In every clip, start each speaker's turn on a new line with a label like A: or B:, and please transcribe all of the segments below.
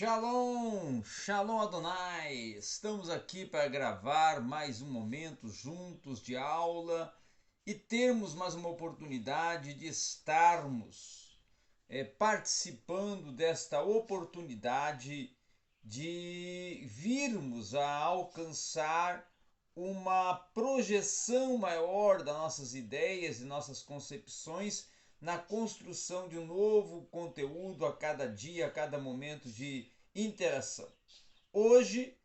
A: Shalom, Shalom Adonai. Estamos aqui para gravar mais um momento juntos de aula e termos mais uma oportunidade de estarmos participando desta oportunidade de virmos a alcançar uma projeção maior das nossas ideias e nossas concepções na construção de um novo conteúdo a cada dia, a cada momento de interação. Hoje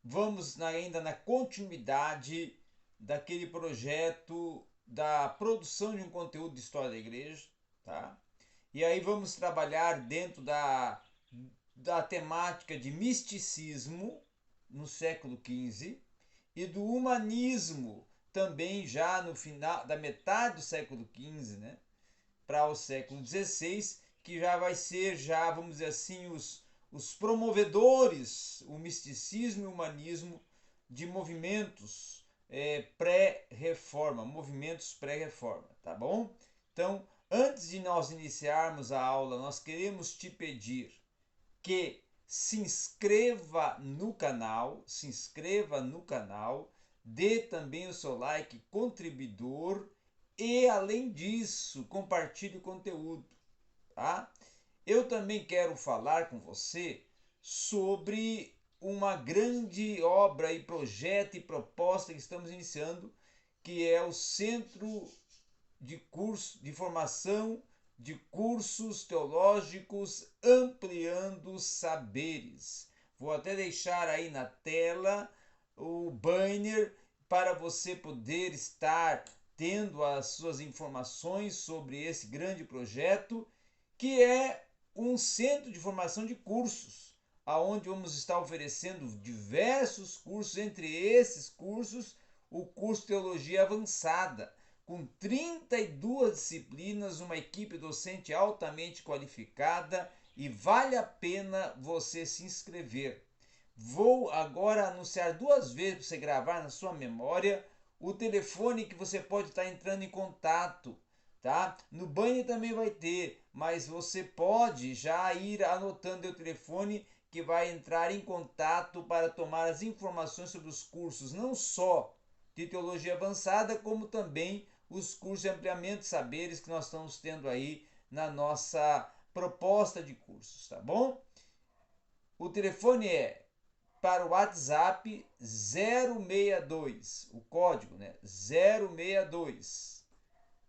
A: vamos ainda na continuidade daquele projeto da produção de um conteúdo de história da igreja, tá? E aí vamos trabalhar dentro da temática de misticismo no século XV e do humanismo também já no final da metade do século XV, né? Para o século XVI, que já vai ser, já vamos dizer assim, os promovedores, o misticismo e o humanismo de movimentos pré-reforma, tá bom? Então, antes de nós iniciarmos a aula, nós queremos te pedir que se inscreva no canal, dê também o seu like contribuidor e, além disso, compartilhe o conteúdo, tá? Eu também quero falar com você sobre uma grande obra e projeto e proposta que estamos iniciando, que é o Centro de Curso de Formação de Cursos Teológicos Ampliando Saberes. Vou até deixar aí na tela o banner para você poder estar tendo as suas informações sobre esse grande projeto, que é um centro de formação de cursos, aonde vamos estar oferecendo diversos cursos, entre esses cursos, o curso Teologia Avançada, com 32 disciplinas, uma equipe docente altamente qualificada, e vale a pena você se inscrever. Vou agora anunciar duas vezes para você gravar na sua memória o telefone que você pode estar entrando em contato, tá? No banner também vai ter, mas você pode já ir anotando o telefone que vai entrar em contato para tomar as informações sobre os cursos, não só de teologia avançada, como também os cursos de ampliamento de saberes que nós estamos tendo aí na nossa proposta de cursos, tá bom? O telefone é para o WhatsApp 062, o código, né? 062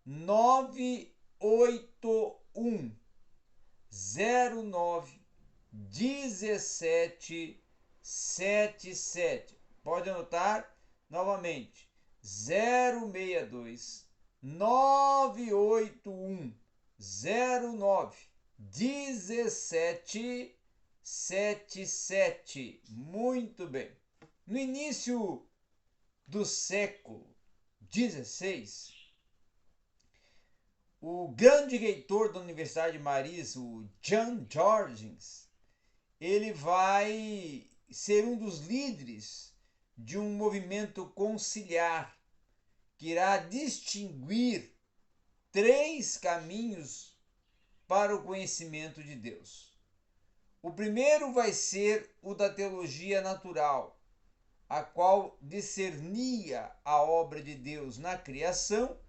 A: 981 09 17 77. Pode anotar novamente: 062 981 09 17 77. Muito bem. No início do século XVI, o grande reitor da Universidade de Paris, o Jean Georges, ele vai ser um dos líderes de um movimento conciliar que irá distinguir três caminhos para o conhecimento de Deus. O primeiro vai ser o da teologia natural, a qual discernia a obra de Deus na criação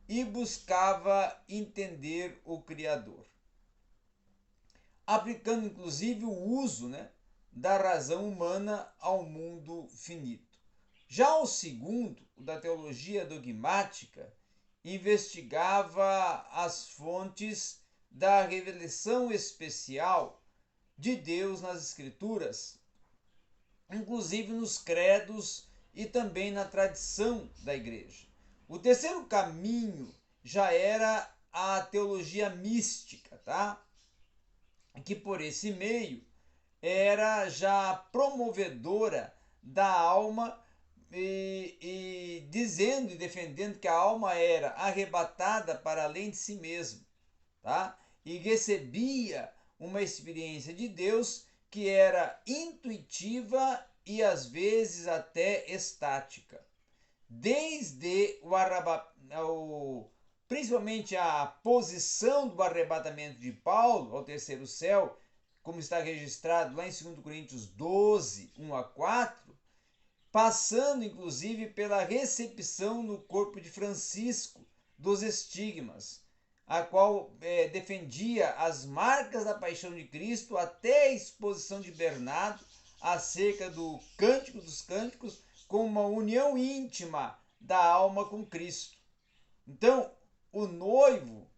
A: e buscava entender o Criador, aplicando inclusive o uso, né, da razão humana ao mundo finito. Já o segundo, o da teologia dogmática, investigava as fontes da revelação especial de Deus nas Escrituras, inclusive nos credos e também na tradição da igreja. O terceiro caminho já era a teologia mística, tá? Que por esse meio era já promovedora da alma e dizendo e defendendo que a alma era arrebatada para além de si mesma, tá? E recebia uma experiência de Deus que era intuitiva e às vezes até estática. Desde principalmente a posição do arrebatamento de Paulo ao terceiro céu, como está registrado lá em 2 Coríntios 12, 1 a 4, passando inclusive pela recepção no corpo de Francisco dos estigmas, a qual defendia as marcas da paixão de Cristo até a exposição de Bernardo acerca do Cântico dos Cânticos, com uma união íntima da alma com Cristo. Então, o noivo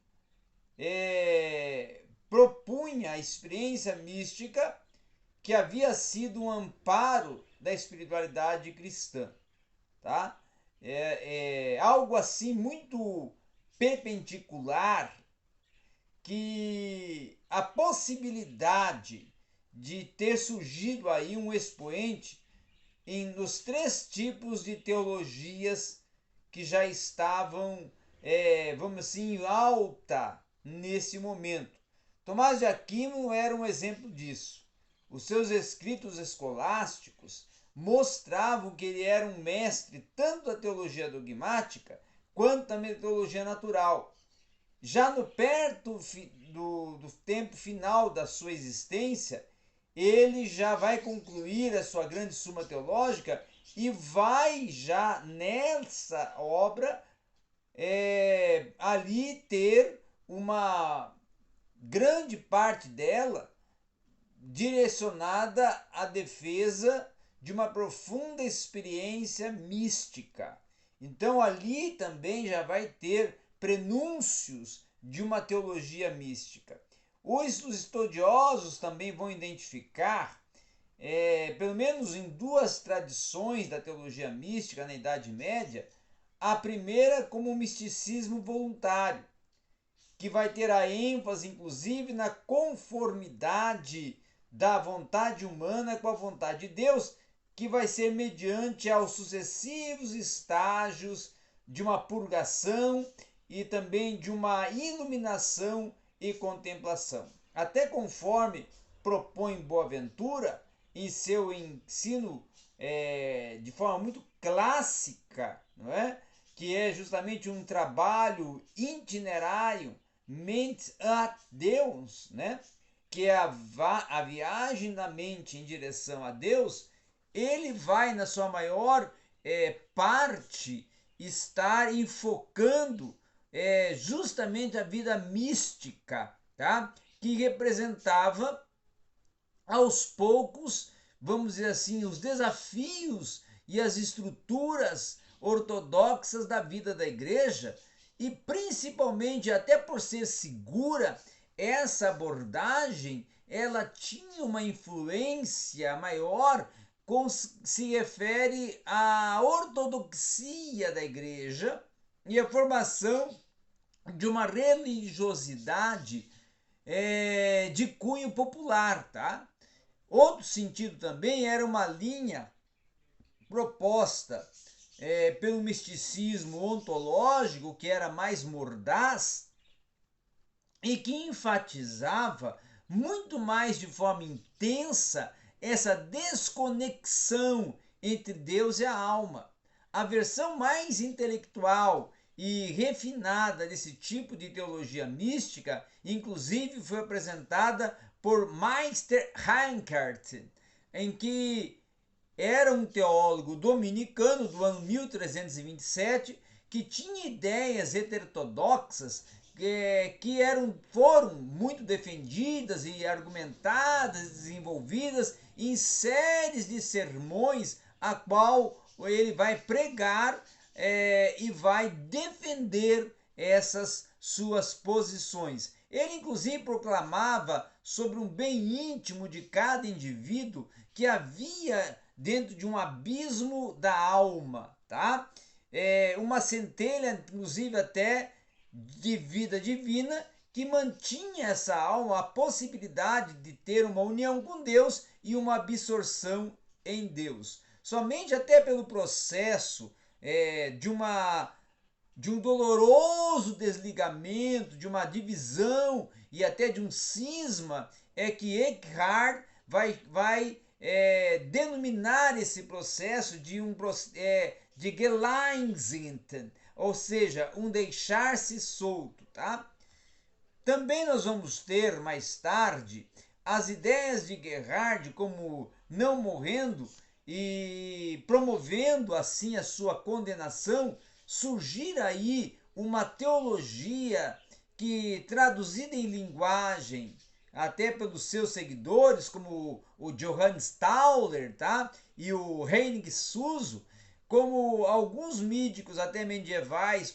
A: propunha a experiência mística que havia sido um amparo da espiritualidade cristã, tá? Algo assim muito perpendicular, que a possibilidade de ter surgido aí um expoente nos 3 tipos de teologias que já estavam, vamos assim, em alta nesse momento. Tomás de Aquino era um exemplo disso. Os seus escritos escolásticos mostravam que ele era um mestre tanto da teologia dogmática quanto da teologia natural. Já no perto do tempo final da sua existência, ele já vai concluir a sua grande Suma Teológica e vai já nessa obra ali ter uma grande parte dela direcionada à defesa de uma profunda experiência mística. Então ali também já vai ter prenúncios de uma teologia mística. Os estudiosos também vão identificar, pelo menos em 2 tradições da teologia mística na Idade Média, a primeira como o misticismo voluntário, que vai ter a ênfase inclusive na conformidade da vontade humana com a vontade de Deus, que vai ser mediante aos sucessivos estágios de uma purgação e também de uma iluminação e contemplação. Até conforme propõe Boaventura em seu ensino de forma muito clássica, não é? Que é justamente um trabalho itinerário, mente a Deus, né? Que é a viagem da mente em direção a Deus. Ele vai, na sua maior parte, estar enfocando justamente a vida mística, tá? Que representava aos poucos, vamos dizer assim, os desafios e as estruturas ortodoxas da vida da igreja, e principalmente, até por ser segura, essa abordagem ela tinha uma influência maior se refere à ortodoxia da igreja e a formação de uma religiosidade de cunho popular, tá? Outro sentido também era uma linha proposta pelo misticismo ontológico, que era mais mordaz e que enfatizava muito mais de forma intensa essa desconexão entre Deus e a alma. A versão mais intelectual e refinada desse tipo de teologia mística, inclusive, foi apresentada por Meister Heinkart, em que era um teólogo dominicano do ano 1327 que tinha ideias heterodoxas que foram muito defendidas e argumentadas, desenvolvidas em séries de sermões, a qual ele vai pregar e vai defender essas suas posições. Ele inclusive proclamava sobre um bem íntimo de cada indivíduo que havia dentro de um abismo da alma, tá? Uma centelha, inclusive até de vida divina, que mantinha essa alma a possibilidade de ter uma união com Deus e uma absorção em Deus. Somente até pelo processo de um doloroso desligamento, de uma divisão e até de um cisma, é que Eckhart vai denominar esse processo de Gelangsinten, ou seja, um deixar-se solto, tá? Também nós vamos ter mais tarde as ideias de Gerhard como não morrendo e promovendo assim a sua condenação, surgir aí uma teologia que, traduzida em linguagem, até pelos seus seguidores, como o Johannes Tauler, tá? E o Henning Suso, como alguns mídicos até medievais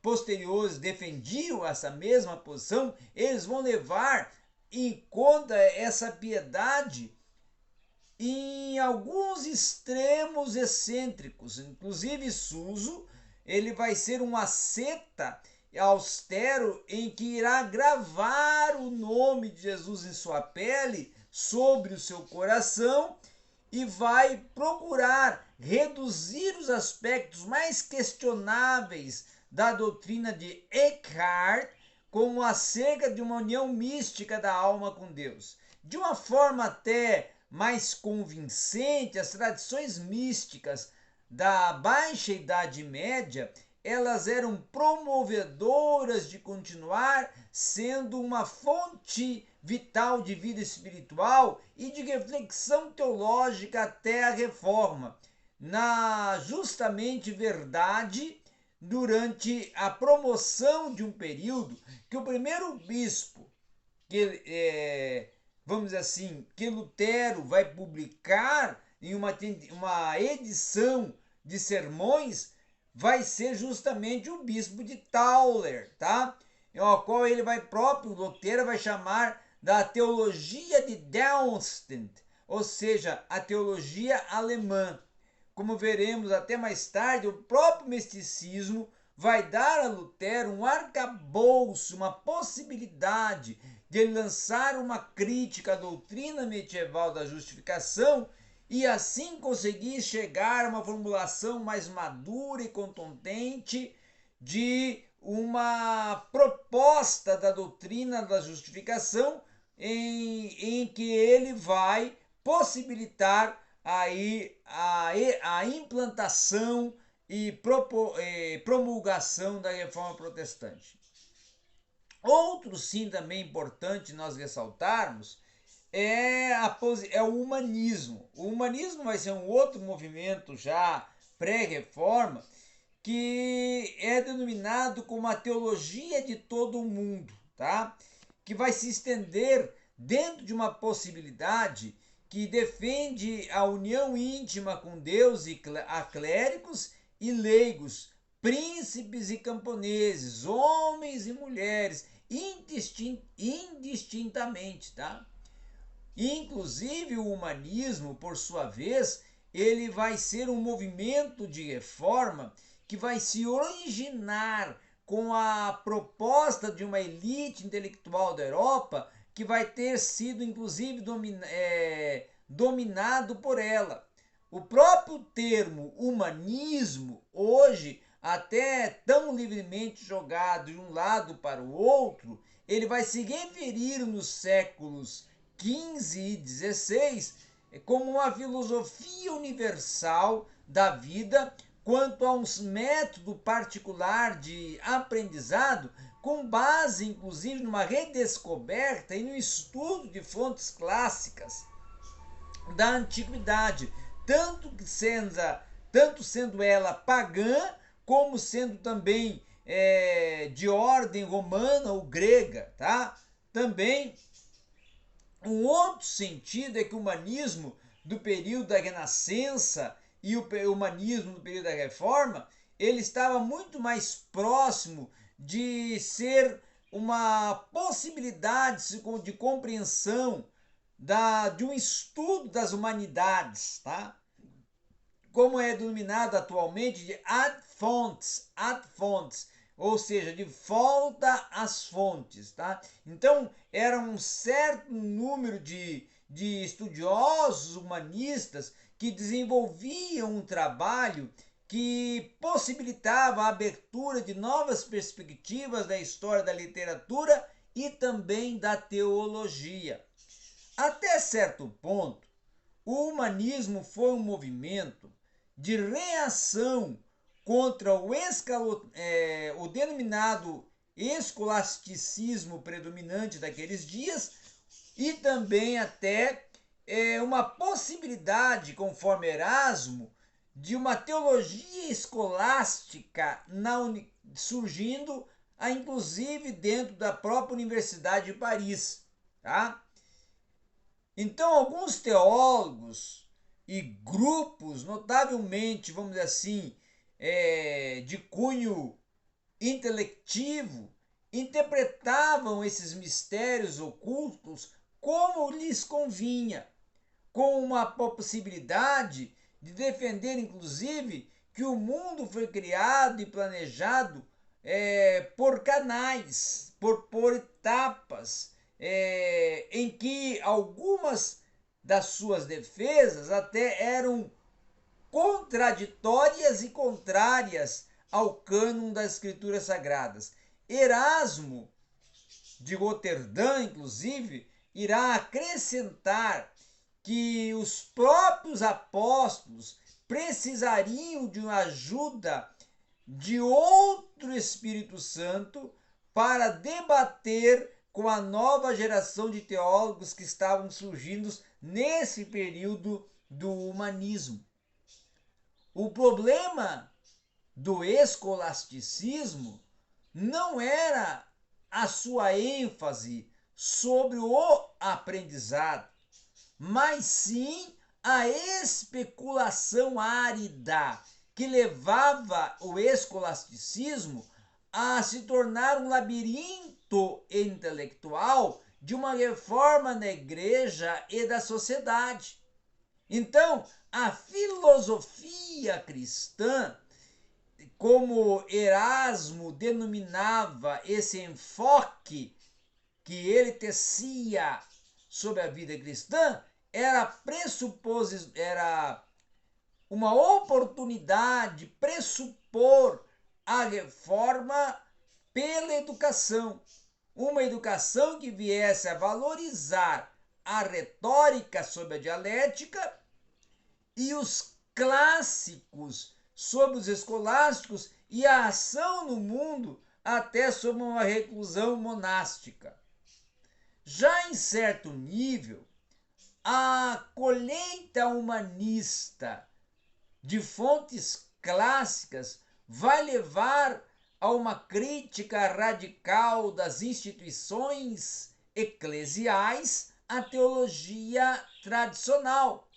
A: posteriores defendiam essa mesma posição, eles vão levar em conta essa piedade em alguns extremos excêntricos. Inclusive Suso, ele vai ser um asceta austero em que irá gravar o nome de Jesus em sua pele, sobre o seu coração, e vai procurar reduzir os aspectos mais questionáveis da doutrina de Eckhart, como acerca de uma união mística da alma com Deus. De uma forma até mais convincente, as tradições místicas da Baixa Idade Média, elas eram promovedoras de continuar sendo uma fonte vital de vida espiritual e de reflexão teológica até a Reforma, na justamente verdade, durante a promoção de um período que o primeiro bispo, vamos dizer assim, que Lutero vai publicar em uma edição de sermões, vai ser justamente o bispo de Tauler, tá? Ao qual ele Lutero vai chamar da teologia de Darmstadt, ou seja, a teologia alemã. Como veremos até mais tarde, o próprio misticismo vai dar a Lutero um arcabouço, uma possibilidade de ele lançar uma crítica à doutrina medieval da justificação e assim conseguir chegar a uma formulação mais madura e contundente de uma proposta da doutrina da justificação em que ele vai possibilitar aí a implantação e promulgação da reforma protestante. Outro sim também importante nós ressaltarmos é o humanismo. O humanismo vai ser um outro movimento já pré-reforma, que é denominado como a teologia de todo o mundo, tá? Que vai se estender dentro de uma possibilidade que defende a união íntima com Deus a clérigos e leigos, príncipes e camponeses, homens e mulheres, indistintamente, tá? Inclusive o humanismo, por sua vez, ele vai ser um movimento de reforma que vai se originar com a proposta de uma elite intelectual da Europa que vai ter sido inclusive dominado por ela. O próprio termo humanismo, hoje até tão livremente jogado de um lado para o outro, ele vai se referir nos séculos XV e XVI como uma filosofia universal da vida quanto a um método particular de aprendizado, com base inclusive numa redescoberta e no estudo de fontes clássicas da antiguidade, tanto sendo ela pagã, como sendo também de ordem romana ou grega, tá? Também um outro sentido é que o humanismo do período da Renascença e o humanismo do período da Reforma, ele estava muito mais próximo de ser uma possibilidade de compreensão de um estudo das humanidades, tá? Como é denominado atualmente de ad fontes, ou seja, de volta às fontes, tá? Então, era um certo número de estudiosos humanistas que desenvolviam um trabalho que possibilitava a abertura de novas perspectivas da história da literatura e também da teologia. Até certo ponto, o humanismo foi um movimento de reação contra o denominado escolasticismo predominante daqueles dias, e também até uma possibilidade, conforme Erasmo, de uma teologia escolástica surgindo, inclusive dentro da própria Universidade de Paris. Tá? Então, alguns teólogos e grupos, notavelmente, vamos dizer assim, de cunho intelectivo, interpretavam esses mistérios ocultos como lhes convinha, com uma possibilidade de defender, inclusive, que o mundo foi criado e planejado por canais, por etapas, em que algumas das suas defesas até eram contraditórias e contrárias ao cânon das Escrituras Sagradas. Erasmo, de Roterdã, inclusive, irá acrescentar que os próprios apóstolos precisariam de uma ajuda de outro Espírito Santo para debater com a nova geração de teólogos que estavam surgindo nesse período do humanismo. O problema do escolasticismo não era a sua ênfase sobre o aprendizado, mas sim a especulação árida que levava o escolasticismo a se tornar um labirinto intelectual de uma reforma na igreja e da sociedade. Então, a filosofia cristã, como Erasmo denominava esse enfoque que ele tecia sobre a vida cristã, era uma oportunidade pressupor a reforma pela educação. Uma educação que viesse a valorizar a retórica sobre a dialética e os clássicos sobre os escolásticos e a ação no mundo até sobre uma reclusão monástica. Já em certo nível, a colheita humanista de fontes clássicas vai levar a uma crítica radical das instituições eclesiais à teologia tradicional,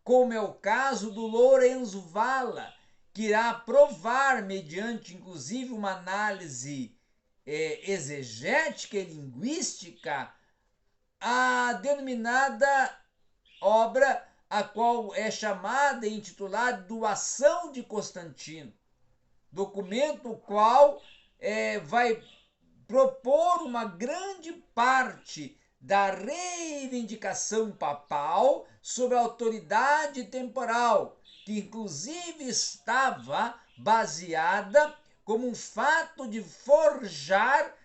A: como é o caso do Lorenzo Valla, que irá provar, mediante inclusive uma análise exegética e linguística, a denominada obra a qual é chamada e intitulada Doação de Constantino, documento qual vai propor uma grande parte da reivindicação papal sobre a autoridade temporal, que inclusive estava baseada como um fato de forjar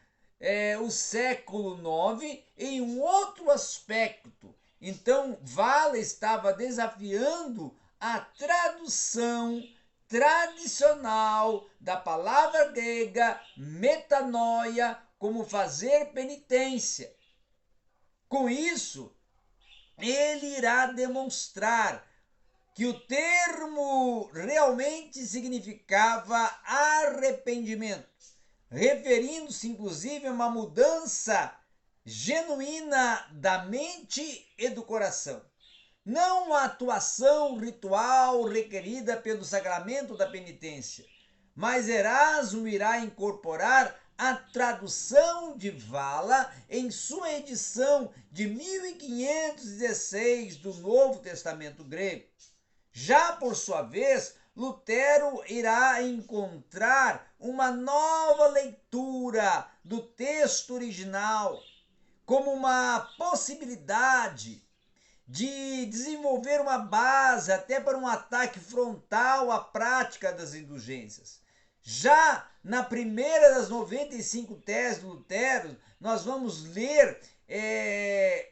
A: o século IX em um outro aspecto. Então, Valla estava desafiando a tradução tradicional da palavra grega metanoia como fazer penitência. Com isso, ele irá demonstrar que o termo realmente significava arrependimento, referindo-se inclusive a uma mudança genuína da mente e do coração. Não a atuação ritual requerida pelo sacramento da penitência, mas Erasmo irá incorporar a tradução de Valla em sua edição de 1516 do Novo Testamento grego. Já por sua vez, Lutero irá encontrar uma nova leitura do texto original como uma possibilidade de desenvolver uma base até para um ataque frontal à prática das indulgências. Já na primeira das 95 teses do Lutero, nós vamos ler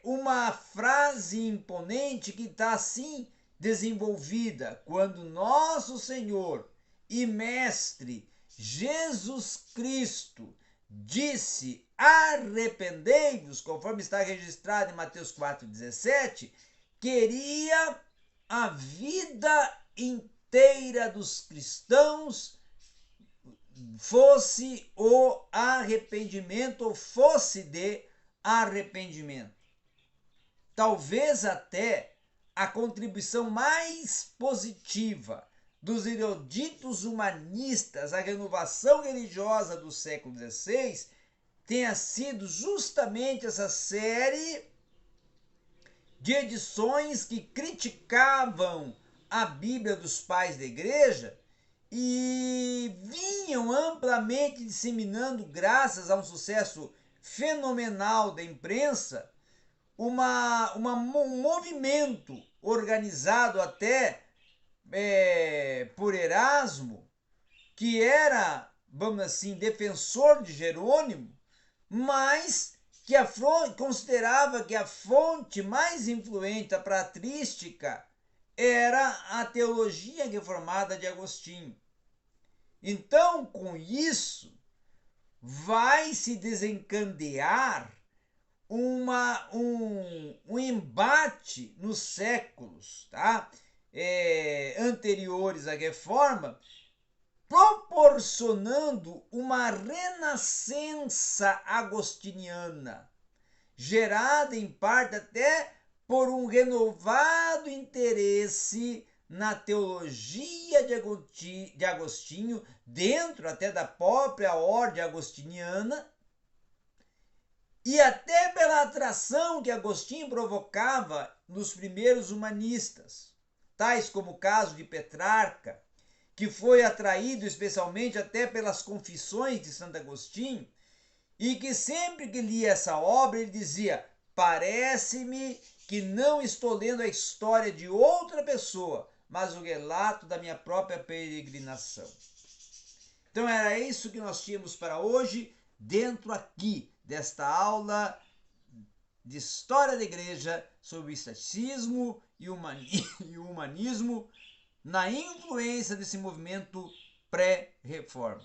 A: uma frase imponente que está assim desenvolvida: quando nosso Senhor e Mestre Jesus Cristo disse arrependei-vos, conforme está registrado em Mateus 4,17, queria a vida inteira dos cristãos fosse o arrependimento, ou fosse de arrependimento. Talvez até a contribuição mais positiva dos eruditos humanistas à renovação religiosa do século XVI tenha sido justamente essa série de edições que criticavam a Bíblia dos pais da igreja e vinham amplamente disseminando, graças a um sucesso fenomenal da imprensa, um movimento organizado até por Erasmo, que era, vamos assim, defensor de Jerônimo, mas que considerava que a fonte mais influente da patrística era a teologia reformada de Agostinho. Então, com isso, vai se desencadear um embate nos séculos, tá? Anteriores à reforma, proporcionando uma renascença agostiniana, gerada em parte até por um renovado interesse na teologia de Agostinho, dentro até da própria ordem agostiniana, e até pela atração que Agostinho provocava nos primeiros humanistas, tais como o caso de Petrarca, que foi atraído especialmente até pelas Confissões de Santo Agostinho, e que sempre que lia essa obra ele dizia: parece-me que não estou lendo a história de outra pessoa, mas o relato da minha própria peregrinação. Então era isso que nós tínhamos para hoje, dentro aqui desta aula de História da Igreja sobre o esteticismo e o humanismo na influência desse movimento pré-reforma.